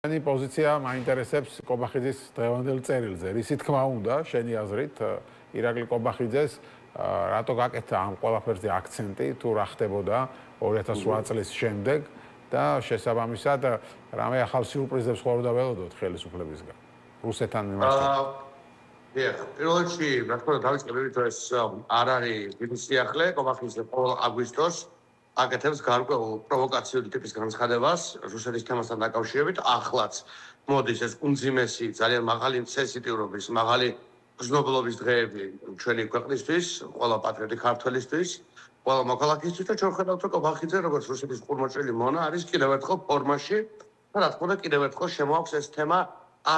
Ani პოზიცია მაინტერესებს კობახიძის დღევანდელ წერილზე. რისი თქმა უნდა, შენი აზრით, ირაკლი კობახიძეს რატო გაკეთა ამ ყველაფერზე აქცენტი, თუ რა ხდებოდა 2008 წლის შემდეგ და შესაბამისად რამე ახალ სიურპრიზებს ხوار და ველოდოთ ხელისუფლებისგან. რუსეთთან მიმართებით. პირველ რიგში, რა თქმა უნდა, დავიწყებთ ეს არ არის დიდი სიახლე, კობახიძე ყოველ აგვისტოს აკეთებს გარკვეულ პროვოკაციული ტიპის განცხადებას რუსეთის თემასთან დაკავშირებით. ახლაც მოდის ეს უმძიმესი, ძალიან მაღალი სენსიტიურობის, მაღალი გრძნობლობის დღეები ჩვენი ქვეყნისთვის, ყველა პატრიოტი ქართველისთვის, ყველა მოქალაქისთვის და ჩვენ ხედავთ, რომ კობახიძე, როგორც რუსეთის ყურმოჭრილი მონა, არის კიდევ ერთხელ ფორმაში და რა თქმა უნდა, კიდევ ერთხელ შემოაქვს ეს თემა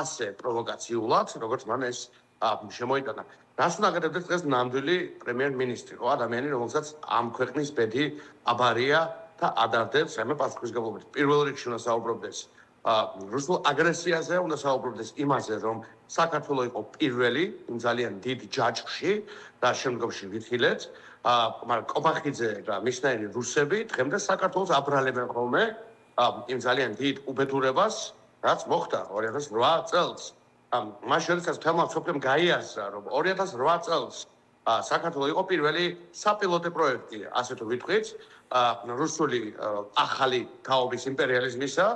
ასე პროვოკაციულად, როგორც მან ეს შემოიტანა. რას უნდა აკეთებდეს დღეს ნამდვილი პრემიერ-მინისტრი, ხო, ადამიანი, რომელსაც ამ ქვეყნის ბედი აბარია და ადარდებს რამე პასუხისმგებლობით. პირველ რიგში უნდა საუბრობდეს რუსულ აგრესიაზე, უნდა საუბრობდეს იმაზე, რომ საქართველო იყო პირველი იმ ძალიან დიდ ჯაჭვში და შემდგომში ვითილეთ, მაგრამ კობახიძე და მისნაირი რუსები დღემდე საქართველოს აბრალებენ ხოლმე იმ ძალიან დიდ უბედურებას, რაც მოხდა 2008 წელს. მაშინ როდესაც თემა სოფლემ გაიაზრა, რომ 2008 წელს საქართველო იყო პირველი საპილოტო პროექტი, ასე თუ ვიტყვით, რუსული ახალი თაობის იმპერიალიზმისა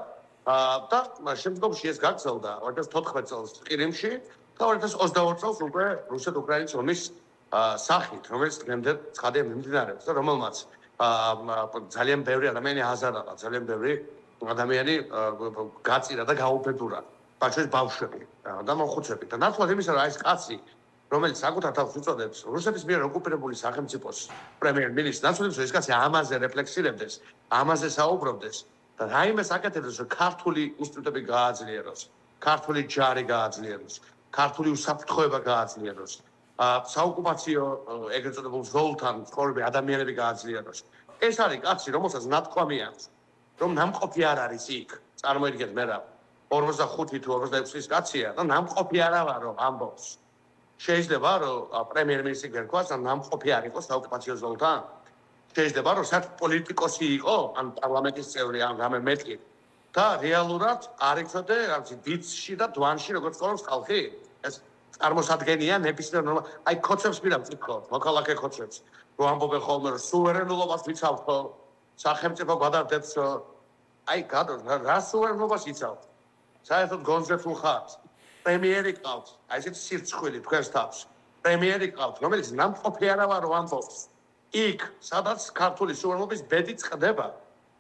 და შემდგომში ეს გაგრძელდა 2014 წელს ყირიმში და 2022 წელს უკვე რუსეთ-უკრაინის ომის სახით, რომელიც დღემდე ცხადია მიმდინარეობს და რომელმაც ძალიან ბევრი ადამიანი აზარალა, ძალიან ბევრი ადამიანი გაწირა და გაუბედურა. ბავშვები ბავშვები და მოხუცები და ნაცვლად იმისა, რომ ეს კაცი, რომელიც საკუთარ თავს უწოდებს რუსეთის მიერ ოკუპირებული სახელმწიფოს პრემიერ-მინისტრს, ნაცვლად იმისა, რომ ეს კაცი ამაზე რეფლექსირებდეს, ამაზე საუბრობდეს და რაიმეს აკეთებდეს, რომ ქართული ინსტიტუტები გააძლიეროს, ქართული ჯარი გააძლიეროს, ქართული უსაფრთხოება გააძლიეროს, საოკუპაციო ეგრეთ წოდებულ ზოლთან ცხოვრები ადამიანები გააძლიეროს. ეს არის კაცი, რომელსაც ნათქვამი აქვს, რომ ნამყოფი არ არის იქ. წარმოიდგინეთ მე რა 45 თუ 46 წლის კაცია და ნამყოფი არა ვარ რომ ამბობს. შეიძლება რომ პრემიერ-მინისტრი გერკვას ან ნამყოფი არ იყოს საოკუპაციო ზოლთან. შეიძლება რომ საერთოდ პოლიტიკოსი იყო, ან პარლამენტის წევრი, ან რამე მეტი და რეალურად არ იცოდე რაღაც დიცში და დვანში როგორც ცხოვრობს ხალხი. ეს წარმოსადგენია ნებისმიერ აი ქოცებს მირა ვწიქო, მოქალაქე ქოცებს. რომ ამბობენ ხოლმე რომ სუვერენულობას ვიცავთო, სახელმწიფო გადარდებს, აი რა სუვერენულობას იცავთ? საერთოდ გონზე თუ ხართ, პრემიერი ყავთ, აი ესეთი სირცხვილი თქვენს თავს. პრემიერი ყავთ, რომელიც ნამყოფი არა ვარ რომ ამბობს. იქ, სადაც ქართული სუვერენობის ბედი წყდება,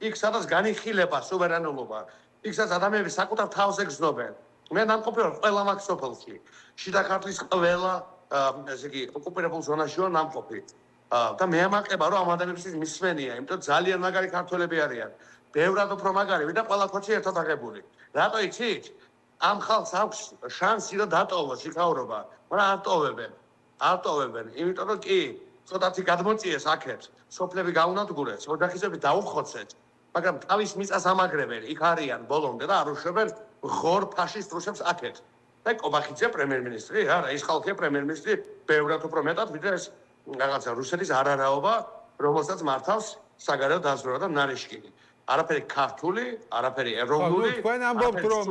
იქ სადაც განიხილება სუვერენულობა, იქ სადაც ადამიანები საკუთარ თავზე გრძნობენ. მე ნამყოფი ვარ ყველა მაგ სოფელში. შიდა ქართლის ყველა, ესე იგი, ოკუპირებულ ზონაში ვარ ნამყოფი. და მე ამაყება რომ ამ ადამიანების მისმენია, იმიტომ ძალიან მაგარი ქართველები არიან. ბევრად უფრო მაგარი, ვიდრე ყველა ქოჩი ერთად აღებული. რატო იცით? ამ ხალხს აქვს შანსი რომ დატოვოს იქაურობა, მაგრამ არ ტოვებენ, იმიტომ რომ კი, ცოტათი გადმოწიეს აქეთ, სოფლები გაუნადგურეს, ოჯახისები დაუხოცეთ, მაგრამ თავის მიწას ამაგრებენ, იქ არიან ბოლომდე და არ უშვებენ ღორ ფაშისტ რუსებს აქეთ. და კობახიძე პრემიერ-მინისტრი, არა, ის ხალხია პრემიერ-მინისტრი, ბევრად უფრო მეტად, ვიდრე ეს რაღაცა რუსეთის არარაობა, რომელსაც მართავს საგარეო დაზვერვა და ნარიშკინი. არაფერი ქართული, არაფერი ეროვნული. თქვენ ამბობთ, რომ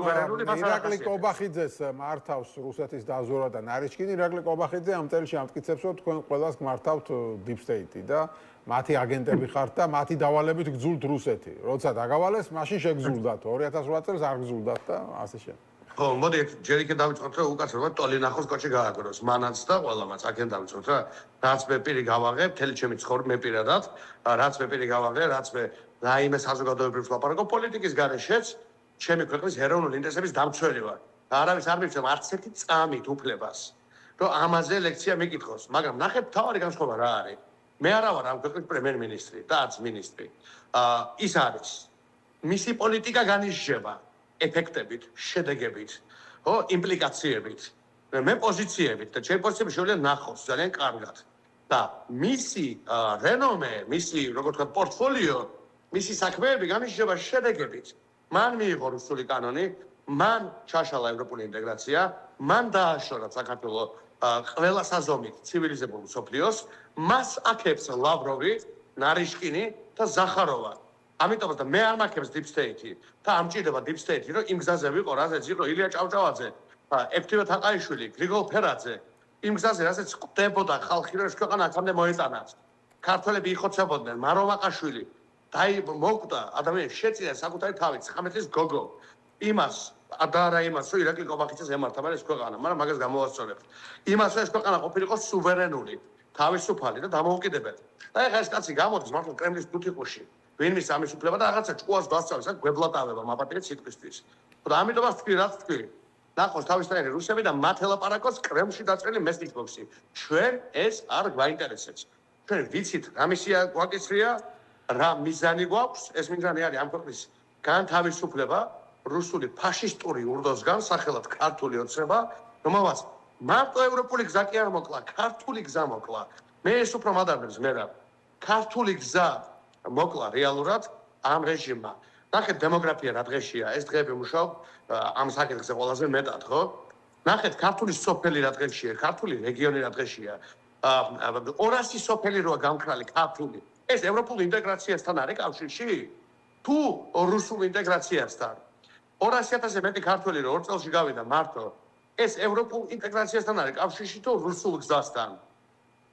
ირაკლი კობახიძეს მართავს რუსეთის დაზვერვა და ნარიშკინი, ირაკლი კობახიძე ამ წელში ამტკიცებს, რომ თქვენ ყველას მართავთ deep state და მათი აგენტები ხართ და მათი დავალებით გძულთ რუსეთი. როცა დაგავალეს, მაშინ შეგზულდათ. 2008 წელს არ გზულდათ და ასე შემდეგ. ხო, მოდი ჯერ იქ დავიწყოთ, რომ უკაცრავად ტოლინახოს კოჩი გააგროს, მანაც და ყველამაც აქენ დავიწყოთ რა. რაც მე პირი გავაღე, მთელი ჩემი ცხოვრება მე პირადად, რაც მე პირი გავაღე, რაც მე რაიმე საზოგადოებრივ ლაპარაკობ პოლიტიკის გარეშეც, ჩემი ქვეყნის ეროვნული ინტერესების დამცველი ვარ. და არავის არ მივცემ არც ერთი წამით უფლებას, რომ ამაზე ლექცია მიკითხოს, მაგრამ ნახეთ თავარი განსხვავება რა არის. მე არა ვარ ამ ქვეყნის პრემიერ-მინისტრი და არც მინისტრი. ის არის. მისი პოლიტიკა განისჯება ეფექტებით, შედეგებით, ხო, იმპლიკაციებით, მე პოზიციებით და ჩემი პოზიციები შეიძლება ნახოს ძალიან კარგად. და მისი რენომე, მისი როგორ ვთქვათ, პორტფოლიო, მისი საქმეები განისჯება შედეგებით. მან მიიღო რუსული კანონი, მან ჩაშალა ევროპული ინტეგრაცია, მან დააშორა საქართველო ყველა საზომით ცივილიზებულ მსოფლიოს, მას აკეთებს ლავროვი, ნარიშკინი და ზახაროვა. ამიტომ და მე არ მაქებს deep state-ი და ამჭირდება deep state-ი, რომ იმ გზაზე ვიყო, რაზეც იყო ილია ჭავჭავაძე, ეფთივე თაყაიშვილი, გრიგოლ ფერაძე, იმ გზაზე, რაზეც ხვდებოდა ხალხი, რომ ეს ქვეყანა აქამდე მოეწანათ. ქართველები იხოცებოდნენ, მაროვაყაშვილი, მოკვდა ადამიანს შეწირა საკუთარი თავით, 19 წლის გოგო. იმას და არა იმას, რომ ირაკლი კობახიძეს ემართა, მაგრამ ეს ქვეყანა, მაგრამ მაგას გამოვასწორებთ. იმას, რომ ეს ქვეყანა ყოფილიყო სუვერენული, თავისუფალი და დამოუკიდებელი. და ეხლა ეს კაცი გამოდის მართლა კრემლის ბუთიყუში. ვინმის ამის უფლება და რაღაცა ჭკუას გასწავლის, აქ გვებლატავება მაპატიეთ სიტყვისთვის. და ამიტომაც თქვი, რაც თქვი. ნახოს თავისთავად რუსები და მათ ელაპარაკოს კრემლში დაწერილი მესტიკბოქსი. ჩვენ ეს არ გვაინტერესებს. ჩვენ ვიცით, რა მისია გვაკისრია, რა მიზანი გვაქვს, ეს მიზანი არის ამ ქვეყნის განთავისუფლება რუსული ფაშისტური ურდოსგან, სახელად ქართული ოცნება, რომელსაც მარტო ევროპული გზა კი არ მოკლა, ქართული გზა მოკლა. მე ეს უფრო მადარებს მე რა. ქართული გზა მოკლა რეალურად ამ რეჟიმმა. ნახეთ დემოგრაფია რა დღეშია, ეს დღეები მუშაობ ამ საკითხზე ყველაზე მეტად, ხო? ნახეთ ქართული სოფელი რა დღეშია, ქართული რეგიონი რა დღეშია. 200 სოფელი როა გამქრალი ქართული. ეს ევროპულ ინტეგრაციასთან არის კავშირში? თუ რუსულ ინტეგრაციასთან? 200,000-ზე მეტი ქართველი რო 2 წელში გავიდა მარტო, ეს ევროპულ ინტეგრაციასთან არის კავშირში თუ რუსულ გზასთან?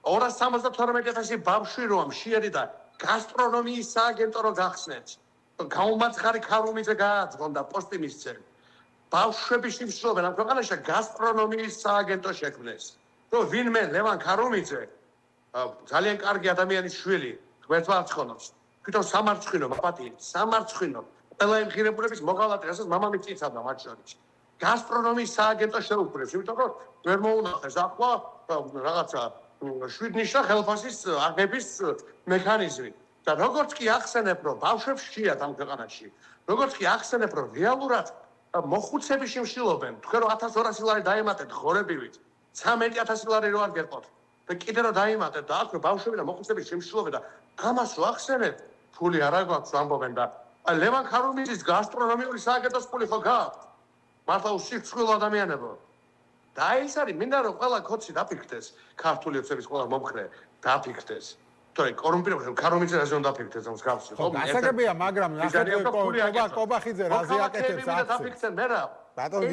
272,000 ბავშვი რომ მშიერი და გასტრონომიის სააგენტო რო გახსნეთ. გაუმაცხარი ქარუმიძე გააძღონდა პოსტი მისცენ. ბავშვები სიმსვლობენ ამ ქვეყანაში გასტრონომიის სააგენტო შექმნეს. რომ ვინმე ლევან ქარუმიძე ძალიან კარგი ადამიანის შვილი გვერდმარცხონობს. თვითონ სამარცხინო მაპატიეთ, სამარცხინო ყველა იმ ღირებულების მოღალატე, რასაც მამამისი იცავდა მათ შორის. გასტრონომიის სააგენტო შეუქმნეს, იმიტომ რომ ვერ მოუნახეს ახლა რაღაცა შვიდნიშნა ხელფასის აღების მექანიზმი. და როგორც კი ახსენებ, რომ ბავშვებს შეათ ამ ქვეყანაში, როგორც კი ახსენებ, რომ რეალურად მოხუცები შემშილობენ, თქვენ რომ 1200 ლარი დაემატეთ ხორებივით, 13,000 ლარი რო არ გეყოთ და კიდე რომ დაიმატეთ და აქ რომ ბავშვები და მოხუცები შემშილობენ და ამას რო ახსენებ, ფული არა გვაქვს ამბობენ და ლევან ქარუმიძის გასტრონომიული სააგენტოს ფული ხო გაქვთ? მართლა უსიცხვილო ადამიანებო. და ეს არის, მინდა რომ ყველა კოცი დაფიქრდეს, ქართული ოცნების ყველა მომხრე დაფიქრდეს. თორე კორუმპირებული ქარუმიძე რაზე უნდა დაფიქრდეს ამ მსგავსი, ხო? ასაგებია, მაგრამ ნახეთ კობახიძე რაზე აკეთებს აქცენტს. მე რა.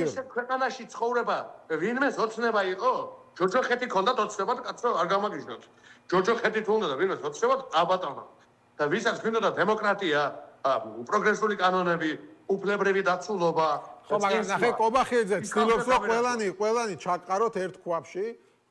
ეს ქვეყანაში ცხოვრება ვინმეს ოცნება იყო? ჯოჯოხეთი ქონდათ ოცნებად, კაცო არ გამაგიჟნოთ. ჯოჯოხეთი თუ უნდა და ვინმეს ოცნებად აბატონო. და ვისაც გვინდოდა დემოკრატია, პროგრესული კანონები, უფლებრივი დაცულობა. ხო, მაგრამ ნახე კობახიძე ცდილობს რომ ყველანი ჩაყაროთ ერთ ქვაბში,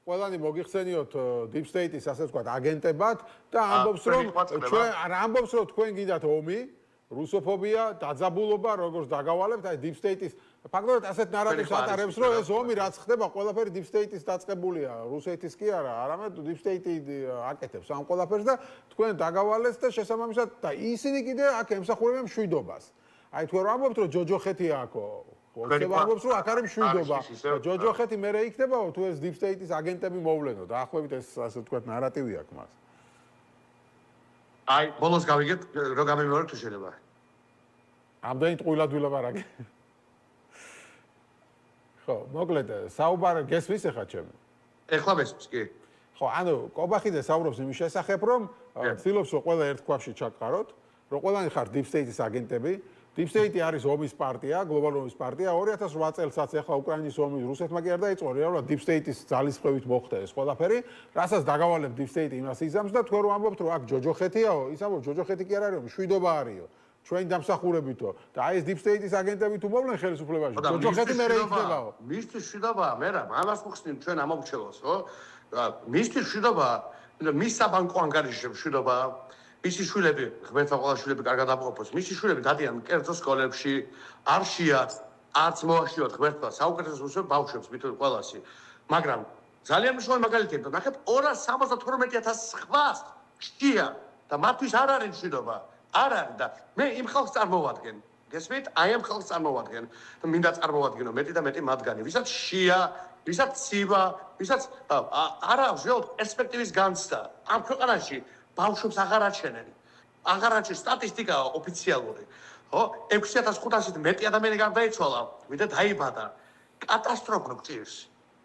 ყველანი მოგიხსენიოთ deep state-ის ასე ვთქვათ აგენტებად და ამბობს რომ თქვენ გინდათ ომი, რუსოფობია, დაძაბულობა, როგორც დაგავალებთ, აი deep state-ის ფაქტობრივად ასეთ ნარატივს ატარებს, რომ ეს ომი რაც ხდება, ყველაფერი deep state-ის დაწყებულია, რუსეთის კი არა, არამედ deep state-ი აკეთებს ამ ყველაფერს და თქვენ დაგავალეთ და შესაბამისად და ისინი კიდე აქ ემსახურებიან მშვიდობას. აი თქვენ რა ამბობთ რომ ჯოჯოხეთი აქო? ხდება ამბობს რომ აქ არის მშვიდობა. ჯოჯოხეთი მერე იქნებაო თუ ეს deep state-ის აგენტები მოვლენო და ახვევით ეს ასე ვთქვათ ნარატივი აქვს მას. აი, ბოლოს გავიგეთ, რომ გამიმეორე თუ შეიძლება. ამდენი ტყუილად ვილაპარაკე. ხო, მოკლედ, საუბარი გესმის ახლა ჩემი? ეხლა მესმის, კი. ხო, ანუ კობახიძე საუბრობს იმის შესახებ, რომ ცდილობს რომ ყველა ერთ ქვაბში ჩაყაროთ, რომ ყველანი ხარ deep state-ის აგენტები. Deep State არის ომის პარტია, გლობალური ომის პარტია. 2008 წელსაც ახლა უკრაინის ომი რუსეთმა კი არ დაიწყო, რეალურად Deep State-ის ძალისხმევით მოხდა ეს ყველაფერი. რასაც დაგავალებ Deep State იმას იზამს და თქვენ რომ ამბობთ რომ აქ ჯოჯოხეთიაო, ის ამბობ ჯოჯოხეთი კი არ არისო, მშვიდობა არისო. ჩვენი დამსახურებითო და აი ეს Deep State-ის აგენტები თუ მოვლენ ხელისუფლებაში, ჯოჯოხეთი მერე იქნებაო. მისთვის მშვიდობაა, მე რა, ამას მოხსნით ჩვენ ამომრჩევოს, ხო? მისთვის მშვიდობაა, მის საბანკო ანგარიშში მშვიდობაა. მისი შვილები, ღმერთმა ყველა შვილები კარგად ამყოფოს. მისი შვილები დადიან კერძო სკოლებში, არ შეათ, არც მოახშიოთ ღმერთმა საუკეთესო რუსებს ბავშვებს, მithom ყველასი. მაგრამ ძალიან მნიშვნელოვანი მაგალითია, ნახეთ 272,000 სხვას შია და მათთვის არ არის მშვიდობა. არ არის და მე იმ ხალხს წარმოვადგენ. გესმით? აი ამ ხალხს წარმოვადგენ და მინდა წარმოვადგინო მეტი და მეტი მათგანი, ვისაც შია, ვისაც ცივა, ვისაც არ აქვს რეალ პერსპექტივის განცდა. ამ ქვეყანაში ბავშვებს აღარ აჩენენ. აღარ აჩენს სტატისტიკაა ოფიციალური. ხო? 6500-ით მეტი ადამიანი გარდაიცვალა, ვიდრე დაიბადა. კატასტროფა გწირს.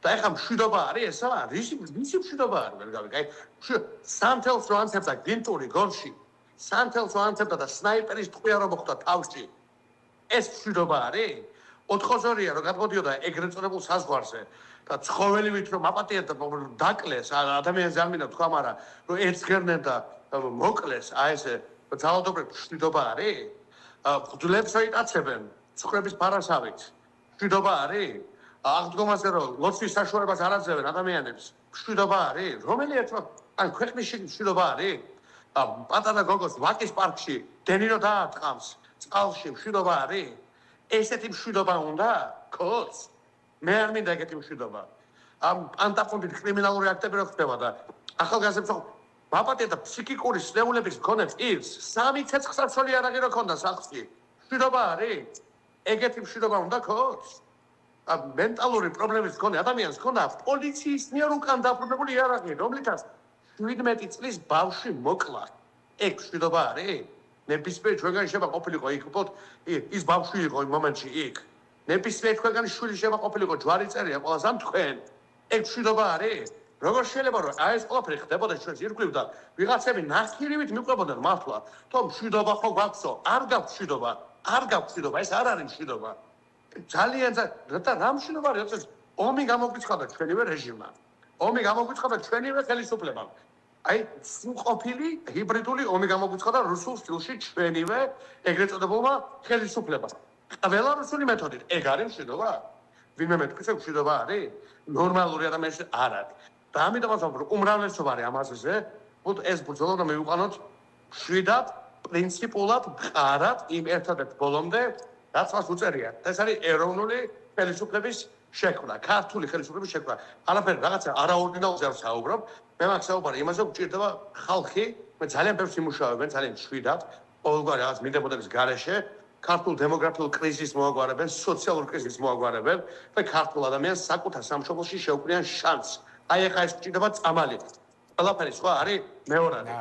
და ეხლა მშვიდობა არის ესა? ისი მშვიდობა არის, ვერ გავიგე. აი, სამთელს რო ანცებდა გინტური გონში, სანთელს ვანთებდა და სნაიპერის ტყვია რომ მოხდა თავში. ეს მშვიდობა არის? 4-2-ია რომ გადმოდიოდა ეგრეთ წოდებულ საზღვარზე და ცხოველივით რომ აპატიეთ და დაკლეს ადამიანს არ მინდა თქვა, მაგრამ რომ ეცგერნენ და მოკლეს, ესე ძალადობრივ მშვიდობა არის? ღვთლებს აიტაცებენ ცხრების ფარასავით. მშვიდობა არის? აღდგომაზე რომ ლოცვის საშუალებას არ აძლევენ ადამიანებს. მშვიდობა არის? რომელი ერთმა ან ქვეყნის მშვიდობა არის? პატარა გოგოს ვაკის პარკში დენირო დაარტყამს წყალში მშვიდობა არის? ესეთი მშვიდობა უნდა? ქოს? მე არ მინდა ეგეთი მშვიდობა. ანტაპონდით კრიმინალური აქტები რო ხდება და ახალგაზრდებს მაპატია და ფსიქიკური სნეულების მქონებს ის 3 ცეცხლსასროლი არაღი რო ქონდა სახლში. მშვიდობა არის? ეგეთი მშვიდობა უნდა ქოს? მენტალური პრობლემის მქონე ადამიანს ქონდა პოლიციის მიერ უკან დაბრუნებული იარაღი, რომლითაც 17 წლის ბავშვი მოკლა. ეგ მშვიდობა არის? ნებისმიერ ჩვენგანი შეიძლება ყოფილიყო იქ უბრალოდ ის ბავშვი იყო იმ მომენტში იქ. ნებისმიერ ჩვენგანი შვილი შეიძლება ყოფილიყო ჯვარი წერია ყველას ამ თქვენ. ეგ მშვიდობა არის? როგორ შეიძლება რომ ეს ყველაფერი ხდებოდა ჩვენს ირგვლივ და ვიღაცები ნახირივით მიყვებოდნენ მართლა, თუმცა მშვიდობა ხო გვაქვსო? არ გაქვს მშვიდობა, არ გაქვს მშვიდობა, ეს არ არის მშვიდობა. ძალიან და რა მშვიდობა არის, როდესაც ომი გამოგვიცხადა ჩვენივე რეჟიმმა. ომი გამოგვიცხადა ჩვენივე ხელისუფლებამ. აი, სრულყოფილი ჰიბრიდული ომი გამოგვიცხადა რუსულ სტილში ჩვენივე ეგრეთ წოდებულმა ხელისუფლებამ. ყველა რუსული მეთოდით, ეგ არის მშვიდობა? ვინმე მეთქვის ეგ მშვიდობა არის? ნორმალური ადამიანს არ არის. და ამიტომ ვამბობ, რომ უმრავლესობა არის ამაზე, უბრალოდ ეს ბრძოლა უნდა მივიყვანოთ მშვიდად, პრინციპულად, მყარად იმ ერთადერთ ბოლომდე, რაც მას უწერია. ეს არის ეროვნული ხელისუფლების შექმნა, ქართული ხელისუფლების შექმნა. არაფერი რაღაცა არაორდინალურზე არ საუბრობ. მე მაგ საუბარი იმაზე გვჭირდება ხალხი, მე ძალიან ბევრს იმუშავებენ, ძალიან მშვიდად, ყოველგვარი რაღაც მინდებოდების გარეშე, ქართულ დემოგრაფიულ კრიზისს მოაგვარებენ, სოციალურ კრიზისს მოაგვარებენ და ქართულ ადამიანს საკუთარ სამშობლოში შეუქმნიან შანსს. აი ეხლა ეს გვჭირდება წამალი. ყველაფერი სხვა არის მეორადი.